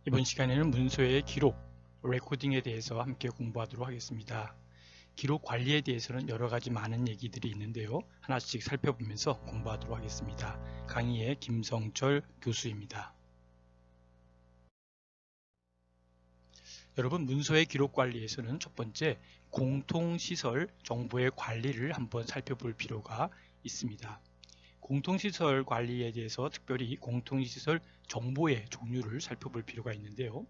이번 시간에는 문서의 기록, 레코딩에 대해서 함께 공부하도록 하겠습니다. 기록 관리에 대해서는 여러 가지 많은 얘기들이 있는데요. 하나씩 살펴보면서 공부하도록 하겠습니다. 강의의 김성철 교수입니다. 여러분, 문서의 기록 관리에서는 첫 번째, 공통시설 정보의 관리를 한번 살펴볼 필요가 있습니다. 공통시설 관리에 대해서 특별히 공통시설 정보의 종류를 살펴볼 필요가 있는데요.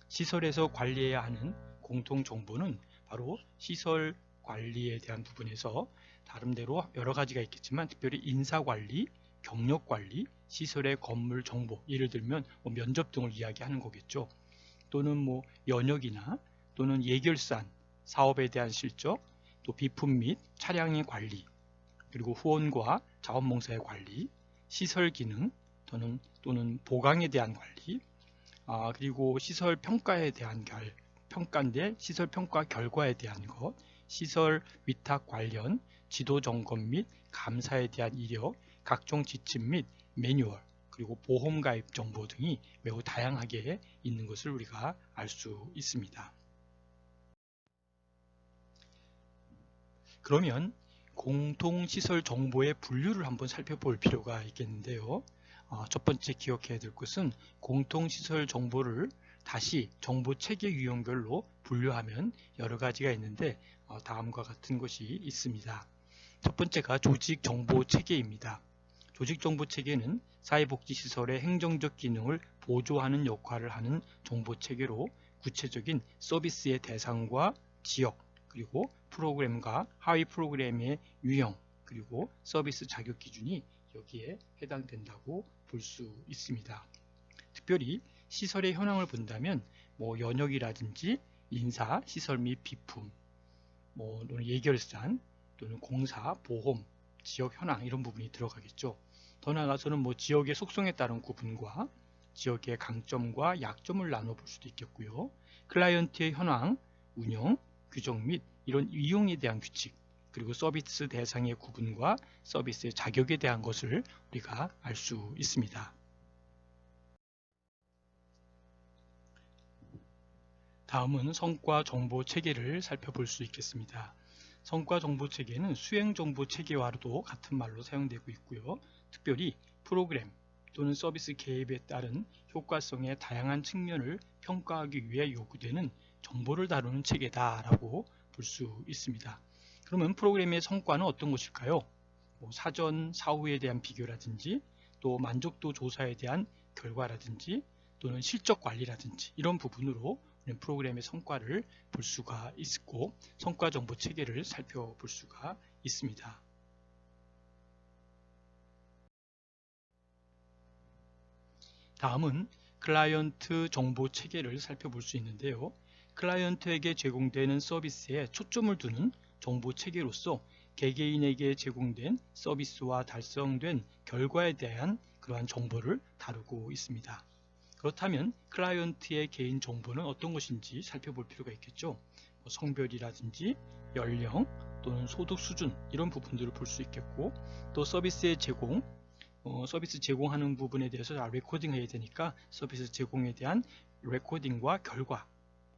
시설에서 관리해야 하는 공통정보는 바로 시설 관리에 대한 부분에서 나름대로 여러 가지가 있겠지만 특별히 인사관리, 경력관리, 시설의 건물 정보, 예를 들면 면접 등을 이야기하는 거겠죠. 또는 연역이나 또는 예결산, 사업에 대한 실적, 또 비품 및 차량의 관리, 그리고 후원과 자원봉사의 관리, 시설 기능 또는 보강에 대한 관리, 그리고 시설 평가에 대한 평가인데 시설 평가 결과에 대한 것, 시설 위탁 관련 지도 점검 및 감사에 대한 이력, 각종 지침 및 매뉴얼, 그리고 보험 가입 정보 등이 매우 다양하게 있는 것을 우리가 알 수 있습니다. 그러면 공통시설 정보의 분류를 한번 살펴볼 필요가 있겠는데요. 첫 번째 기억해야 될 것은 공통시설 정보를 다시 정보 체계 유형별로 분류하면 여러 가지가 있는데 다음과 같은 것이 있습니다. 첫 번째가 조직 정보 체계입니다. 조직 정보 체계는 사회복지시설의 행정적 기능을 보조하는 역할을 하는 정보 체계로 구체적인 서비스의 대상과 지역, 그리고 프로그램과 하위 프로그램의 유형, 그리고 서비스 자격 기준이 여기에 해당된다고 볼 수 있습니다. 특별히 시설의 현황을 본다면 연역이라든지 인사, 시설 및 비품, 또는 예결산, 또는 공사, 보험, 지역 현황 이런 부분이 들어가겠죠. 더 나아가서는 지역의 속성에 따른 구분과 지역의 강점과 약점을 나눠볼 수도 있겠고요. 클라이언트의 현황, 운영, 규정 및 이런 이용에 대한 규칙, 그리고 서비스 대상의 구분과 서비스의 자격에 대한 것을 우리가 알 수 있습니다. 다음은 성과 정보 체계를 살펴볼 수 있겠습니다. 성과 정보 체계는 수행 정보 체계와도 같은 말로 사용되고 있고요. 특별히 프로그램 또는 서비스 개입에 따른 효과성의 다양한 측면을 평가하기 위해 요구되는 정보를 다루는 체계다라고 볼 수 있습니다. 그러면 프로그램의 성과는 어떤 것일까요? 사전, 사후에 대한 비교라든지 또 만족도 조사에 대한 결과라든지 또는 실적 관리라든지 이런 부분으로 프로그램의 성과를 볼 수가 있고 성과 정보 체계를 살펴볼 수가 있습니다. 다음은 클라이언트 정보 체계를 살펴볼 수 있는데요. 클라이언트에게 제공되는 서비스에 초점을 두는 정보 체계로서 개개인에게 제공된 서비스와 달성된 결과에 대한 그러한 정보를 다루고 있습니다. 그렇다면 클라이언트의 개인 정보는 어떤 것인지 살펴볼 필요가 있겠죠. 성별이라든지 연령 또는 소득 수준 이런 부분들을 볼 수 있겠고 또 서비스의 제공, 서비스 제공하는 부분에 대해서 다 레코딩해야 되니까 서비스 제공에 대한 레코딩과 결과,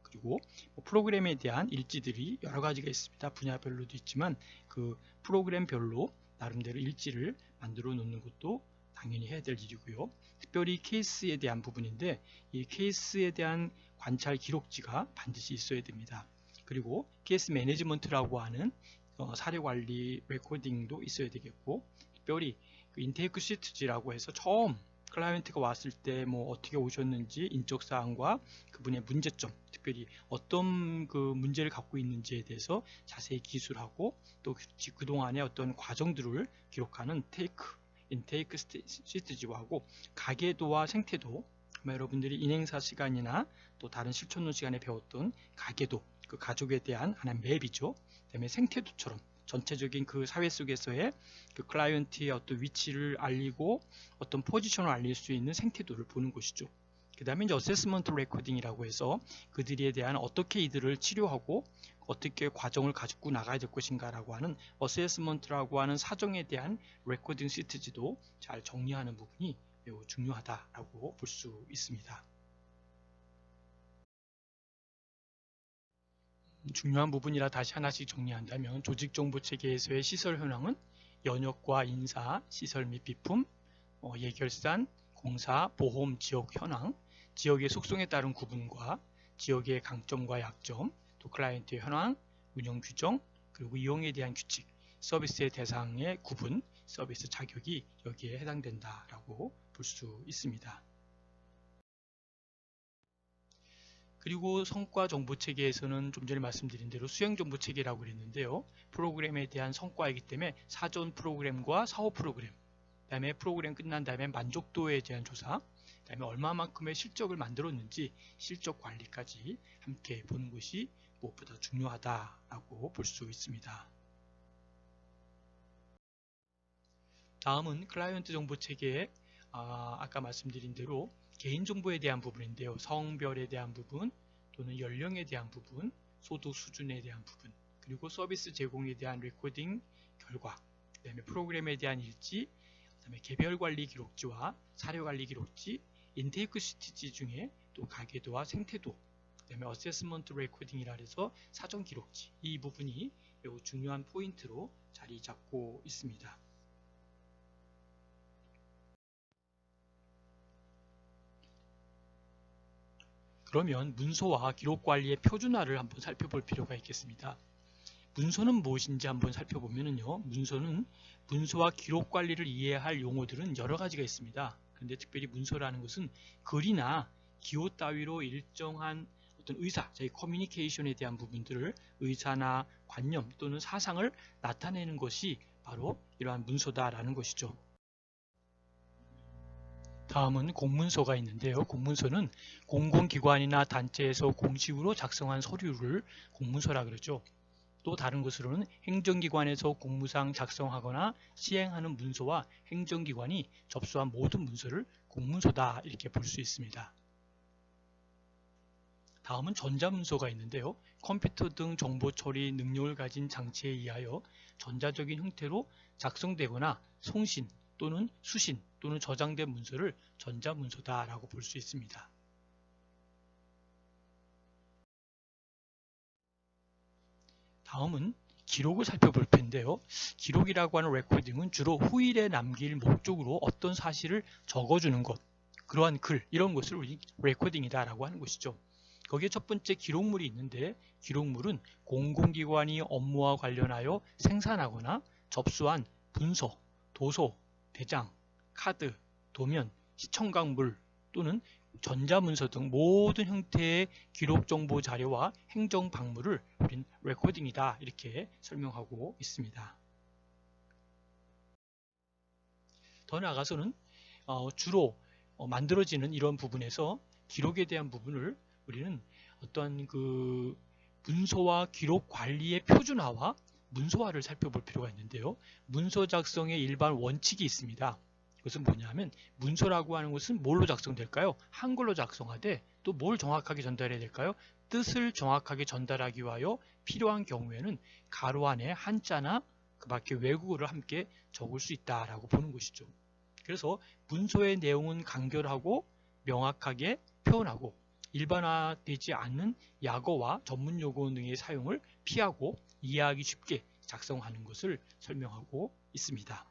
그리고 프로그램에 대한 일지들이 여러 가지가 있습니다. 분야별로도 있지만 그 프로그램별로 나름대로 일지를 만들어 놓는 것도 당연히 해야 될 일이고요. 특별히 케이스에 대한 부분인데 이 케이스에 대한 관찰 기록지가 반드시 있어야 됩니다. 그리고 케이스 매니지먼트라고 하는 사례 관리 레코딩도 있어야 되겠고, 특별히 그 인테이크 시트지라고 해서 처음 클라이언트가 왔을 때 어떻게 오셨는지 인적 사항과 그분의 문제점, 특별히 어떤 그 문제를 갖고 있는지에 대해서 자세히 기술하고 또 그동안의 어떤 과정들을 기록하는 인테이크 시트지하고 가계도와 생태도, 여러분들이 인행사 시간이나 또 다른 실천론 시간에 배웠던 가계도, 그 가족에 대한 하나의 맵이죠. 그다음에 생태도처럼 전체적인 그 사회 속에서의 그 클라이언트의 어떤 위치를 알리고 어떤 포지션을 알릴 수 있는 생태도를 보는 것이죠. 그 다음에 이제 어세스먼트 레코딩이라고 해서 그들에 대한 어떻게 이들을 치료하고 어떻게 과정을 가지고 나가야 될 것인가 라고 하는 어세스먼트라고 하는 사정에 대한 레코딩 시트지도 잘 정리하는 부분이 매우 중요하다라고 볼 수 있습니다. 중요한 부분이라 다시 하나씩 정리한다면 조직정보체계에서의 시설 현황은 연역과 인사, 시설 및 비품, 예결산, 공사, 보험, 지역 현황, 지역의 속성에 따른 구분과 지역의 강점과 약점, 또 클라이언트의 현황, 운영 규정, 그리고 이용에 대한 규칙, 서비스의 대상의 구분, 서비스 자격이 여기에 해당된다라고 볼 수 있습니다. 그리고 성과 정보 체계에서는 좀 전에 말씀드린 대로 수행 정보 체계라고 그랬는데요. 프로그램에 대한 성과이기 때문에 사전 프로그램과 사후 프로그램, 그 다음에 프로그램 끝난 다음에 만족도에 대한 조사, 그 다음에 얼마만큼의 실적을 만들었는지 실적 관리까지 함께 보는 것이 무엇보다 중요하다라고 볼 수 있습니다. 다음은 클라이언트 정보 체계의 아까 말씀드린 대로 개인정보에 대한 부분인데요. 성별에 대한 부분, 또는 연령에 대한 부분, 소득 수준에 대한 부분, 그리고 서비스 제공에 대한 레코딩 결과, 그 다음에 프로그램에 대한 일지, 그 다음에 개별 관리 기록지와 사료 관리 기록지, 인테이크 시티지 중에 또 가계도와 생태도, 그 다음에 어세스먼트 레코딩이라 해서 사전 기록지, 이 부분이 매우 중요한 포인트로 자리 잡고 있습니다. 그러면 문서와 기록 관리의 표준화를 한번 살펴볼 필요가 있겠습니다. 문서는 무엇인지 한번 살펴보면요. 문서는 문서와 기록 관리를 이해할 용어들은 여러 가지가 있습니다. 그런데 특별히 문서라는 것은 글이나 기호 따위로 일정한 어떤 의사, 저희 커뮤니케이션에 대한 부분들을 의사나 관념 또는 사상을 나타내는 것이 바로 이러한 문서다라는 것이죠. 다음은 공문서가 있는데요. 공문서는 공공기관이나 단체에서 공식으로 작성한 서류를 공문서라 그러죠. 또 다른 것으로는 행정기관에서 공무상 작성하거나 시행하는 문서와 행정기관이 접수한 모든 문서를 공문서다 이렇게 볼 수 있습니다. 다음은 전자문서가 있는데요. 컴퓨터 등 정보 처리 능력을 가진 장치에 의하여 전자적인 형태로 작성되거나 송신 또는 수신 또는 저장된 문서를 전자문서다라고 볼 수 있습니다. 다음은 기록을 살펴볼 텐데요. 기록이라고 하는 레코딩은 주로 후일에 남길 목적으로 어떤 사실을 적어주는 것, 그러한 글, 이런 것을 우리 레코딩이다라고 하는 것이죠. 거기에 첫 번째 기록물이 있는데 기록물은 공공기관이 업무와 관련하여 생산하거나 접수한 문서, 도서, 대장, 카드, 도면, 시청각물 또는 전자문서 등 모든 형태의 기록 정보 자료와 행정 방문을 우린 레코딩이다 이렇게 설명하고 있습니다. 더 나아가서는 주로 만들어지는 이런 부분에서 기록에 대한 부분을 우리는 어떤 그 문서와 기록 관리의 표준화와 문서화를 살펴볼 필요가 있는데요. 문서 작성의 일반 원칙이 있습니다. 그것은 뭐냐면 문서라고 하는 것은 뭘로 작성될까요? 한글로 작성하되 또 뭘 정확하게 전달해야 될까요? 뜻을 정확하게 전달하기 위하여 필요한 경우에는 가로 안에 한자나 그 밖에 외국어를 함께 적을 수 있다라고 보는 것이죠. 그래서 문서의 내용은 간결하고 명확하게 표현하고 일반화되지 않는 약어와 전문 용어 등의 사용을 피하고 이해하기 쉽게 작성하는 것을 설명하고 있습니다.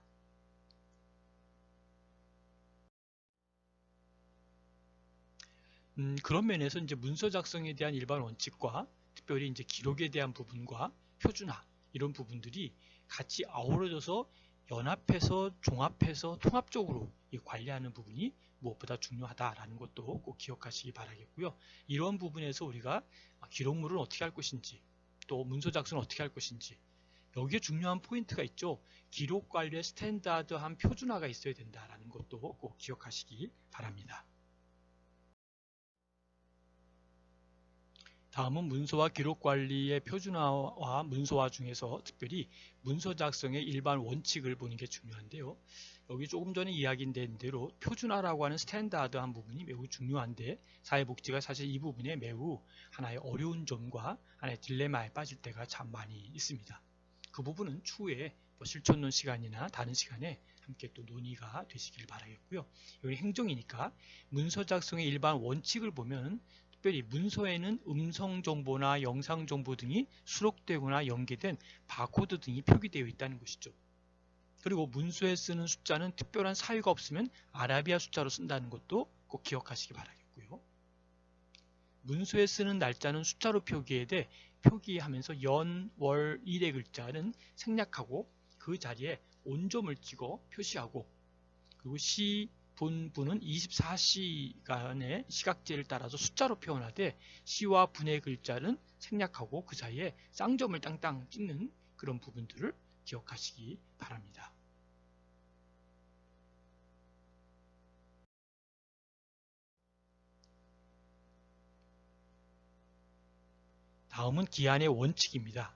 그런 면에서 이제 문서 작성에 대한 일반 원칙과 특별히 이제 기록에 대한 부분과 표준화 이런 부분들이 같이 아우러져서 연합해서 종합해서 통합적으로 관리하는 부분이 무엇보다 중요하다라는 것도 꼭 기억하시기 바라겠고요. 이런 부분에서 우리가 기록물을 어떻게 할 것인지 또 문서 작성을 어떻게 할 것인지 여기에 중요한 포인트가 있죠. 기록 관리의 스탠다드한 표준화가 있어야 된다라는 것도 꼭 기억하시기 바랍니다. 다음은 문서와 기록 관리의 표준화와 문서화 중에서 특별히 문서 작성의 일반 원칙을 보는 게 중요한데요. 여기 조금 전에 이야기된 대로 표준화라고 하는 스탠다드한 부분이 매우 중요한데 사회복지가 사실 이 부분에 매우 하나의 어려운 점과 하나의 딜레마에 빠질 때가 참 많이 있습니다. 그 부분은 추후에 실천론 시간이나 다른 시간에 함께 또 논의가 되시길 바라겠고요. 여기 행정이니까 문서 작성의 일반 원칙을 보면 특별히 문서에는 음성 정보나 영상 정보 등이 수록되거나 연계된 바코드 등이 표기되어 있다는 것이죠. 그리고 문서에 쓰는 숫자는 특별한 사유가 없으면 아라비아 숫자로 쓴다는 것도 꼭 기억하시기 바라겠고요. 문서에 쓰는 날짜는 숫자로 표기하면서 연, 월, 일의 글자는 생략하고 그 자리에 온점을 찍어 표시하고, 그리고 시, 분, 분은 24시간의 시각제를 따라서 숫자로 표현하되 시와 분의 글자는 생략하고 그 사이에 쌍점을 땅땅 찍는 그런 부분들을 기억하시기 바랍니다. 다음은 기한의 원칙입니다.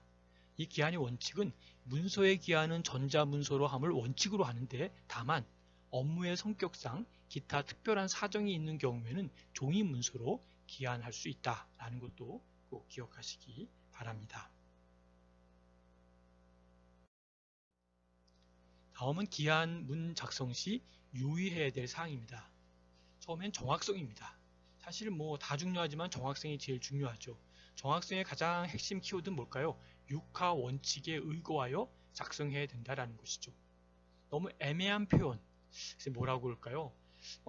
이 기한의 원칙은 문서의 기한은 전자문서로 함을 원칙으로 하는데, 다만 업무의 성격상 기타 특별한 사정이 있는 경우에는 종이문서로 기한할 수 있다는 것도 꼭 기억하시기 바랍니다. 다음은 기한문 작성 시 유의해야 될 사항입니다. 처음엔 정확성입니다. 사실 다 중요하지만 정확성이 제일 중요하죠. 정확성의 가장 핵심 키워드는 뭘까요? 육하 원칙에 의거하여 작성해야 된다는 것이죠. 너무 애매한 표현, 뭐라고 할까요?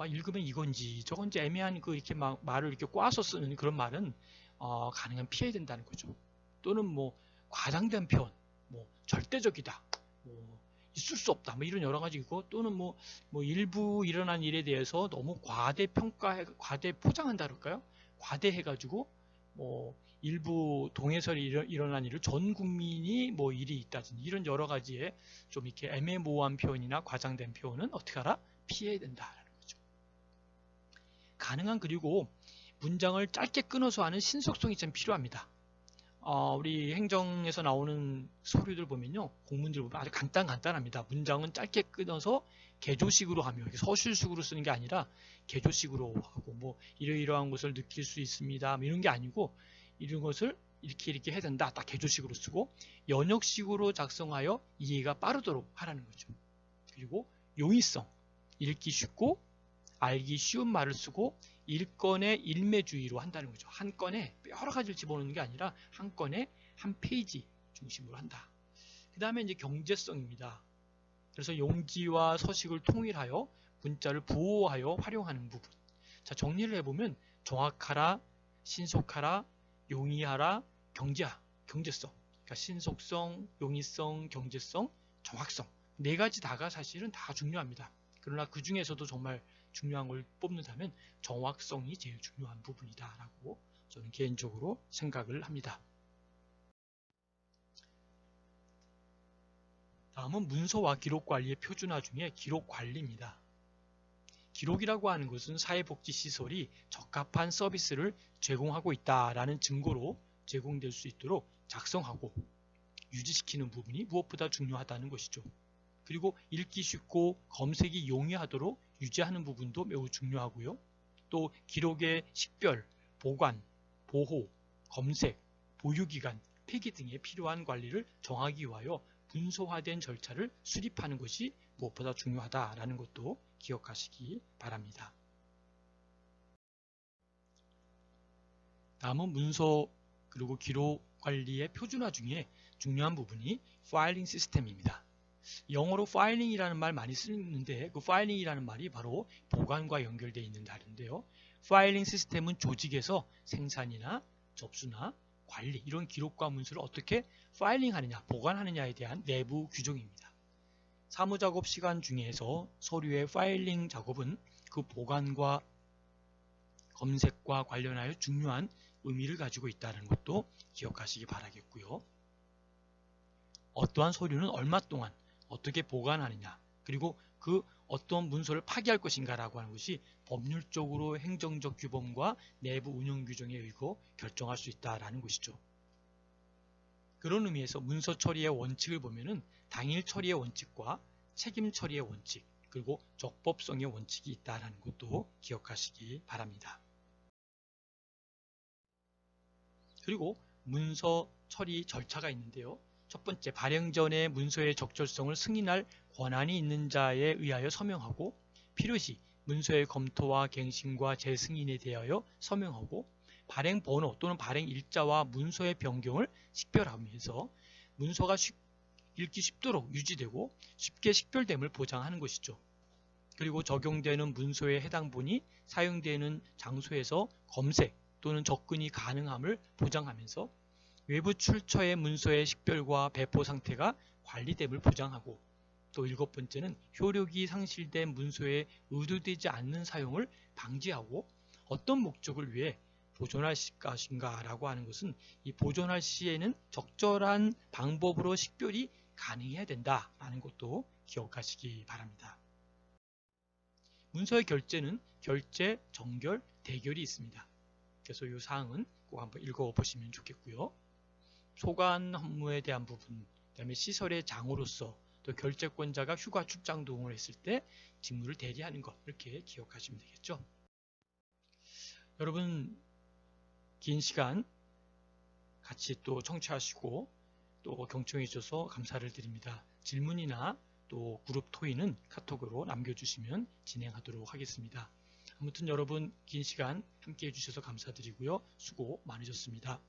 읽으면 이건지 저건지 애매한 이렇게 말을 이렇게 꽈서 쓰는 그런 말은 가능한 피해야 된다는 거죠. 또는 과장된 표현, 절대적이다, 있을 수 없다, 이런 여러 가지 있고, 또는 일부 일어난 일에 대해서 너무 과대 포장한다 그럴까요? 과대해가지고 일부 동해설이 일어난 일을 전 국민이 일이 있다든지 이런 여러 가지의 좀 이렇게 애매모호한 표현이나 과장된 표현은 어떻게 하라? 피해야 된다는 거죠. 가능한, 그리고 문장을 짧게 끊어서 하는 신속성이 좀 필요합니다. 우리 행정에서 나오는 서류들 보면요, 공문들 보면 아주 간단합니다. 문장은 짧게 끊어서 개조식으로 하며, 서술식으로 쓰는 게 아니라 개조식으로 하고, 이러이러한 것을 느낄 수 있습니다, 이런 게 아니고, 이런 것을 이렇게 해야 된다, 딱 개조식으로 쓰고, 연역식으로 작성하여 이해가 빠르도록 하라는 거죠. 그리고 용이성, 읽기 쉽고 알기 쉬운 말을 쓰고 일건의 일매주의로 한다는 거죠. 한 건에 여러 가지를 집어넣는 게 아니라 한 건에 한 페이지 중심으로 한다. 그 다음에 이제 경제성입니다. 그래서 용지와 서식을 통일하여 문자를 부호하여 활용하는 부분. 자, 정리를 해보면 정확하라, 신속하라, 용이하라, 경제성. 그러니까 신속성, 용이성, 경제성, 정확성. 네 가지 다가 사실은 다 중요합니다. 그러나 그 중에서도 정말 중요한 걸 뽑는다면 정확성이 제일 중요한 부분이다라고 저는 개인적으로 생각을 합니다. 다음은 문서와 기록 관리의 표준화 중에 기록 관리입니다. 기록이라고 하는 것은 사회복지시설이 적합한 서비스를 제공하고 있다라는 증거로 제공될 수 있도록 작성하고 유지시키는 부분이 무엇보다 중요하다는 것이죠. 그리고 읽기 쉽고 검색이 용이하도록 유지하는 부분도 매우 중요하고요. 또 기록의 식별, 보관, 보호, 검색, 보유기간, 폐기 등의 필요한 관리를 정하기 위하여 문서화된 절차를 수립하는 것이 무엇보다 중요하다라는 것도 기억하시기 바랍니다. 다음은 문서 그리고 기록 관리의 표준화 중에 중요한 부분이 파일링 시스템입니다. 영어로 파일링이라는 말 많이 쓰는데 그 파일링이라는 말이 바로 보관과 연결되어 있는 단어인데요. 파일링 시스템은 조직에서 생산이나 접수나 관리 이런 기록과 문서를 어떻게 파일링하느냐, 보관하느냐에 대한 내부 규정입니다. 사무작업 시간 중에서 서류의 파일링 작업은 그 보관과 검색과 관련하여 중요한 의미를 가지고 있다는 것도 기억하시기 바라겠고요. 어떠한 서류는 얼마 동안 어떻게 보관하느냐, 그리고 그 어떤 문서를 파기할 것인가 라고 하는 것이 법률적으로 행정적 규범과 내부 운영 규정에 의거 결정할 수 있다는 것이죠. 그런 의미에서 문서 처리의 원칙을 보면은 당일 처리의 원칙과 책임 처리의 원칙, 그리고 적법성의 원칙이 있다는 것도 기억하시기 바랍니다. 그리고 문서 처리 절차가 있는데요. 첫 번째, 발행 전에 문서의 적절성을 승인할 권한이 있는 자에 의하여 서명하고 필요시 문서의 검토와 갱신과 재승인에 대하여 서명하고 발행 번호 또는 발행 일자와 문서의 변경을 식별하면서 문서가 읽기 쉽도록 유지되고 쉽게 식별됨을 보장하는 것이죠. 그리고 적용되는 문서의 해당본이 사용되는 장소에서 검색 또는 접근이 가능함을 보장하면서 외부 출처의 문서의 식별과 배포 상태가 관리됨을 보장하고, 또 7번째는 효력이 상실된 문서의 의도되지 않는 사용을 방지하고 어떤 목적을 위해 보존할 것인가 라고 하는 것은 이 보존할 시에는 적절한 방법으로 식별이 가능해야 된다라는 것도 기억하시기 바랍니다. 문서의 결제는 결제, 정결, 대결이 있습니다. 그래서 이 사항은 꼭 한번 읽어보시면 좋겠고요. 소관 업무에 대한 부분, 그 다음에 시설의 장으로서 또 결제권자가 휴가 출장 등을 했을 때 직무를 대리하는 것, 이렇게 기억하시면 되겠죠. 여러분 긴 시간 같이 또 청취하시고 또 경청해 주셔서 감사를 드립니다. 질문이나 또 그룹 토의는 카톡으로 남겨주시면 진행하도록 하겠습니다. 아무튼 여러분 긴 시간 함께 해주셔서 감사드리고요. 수고 많으셨습니다.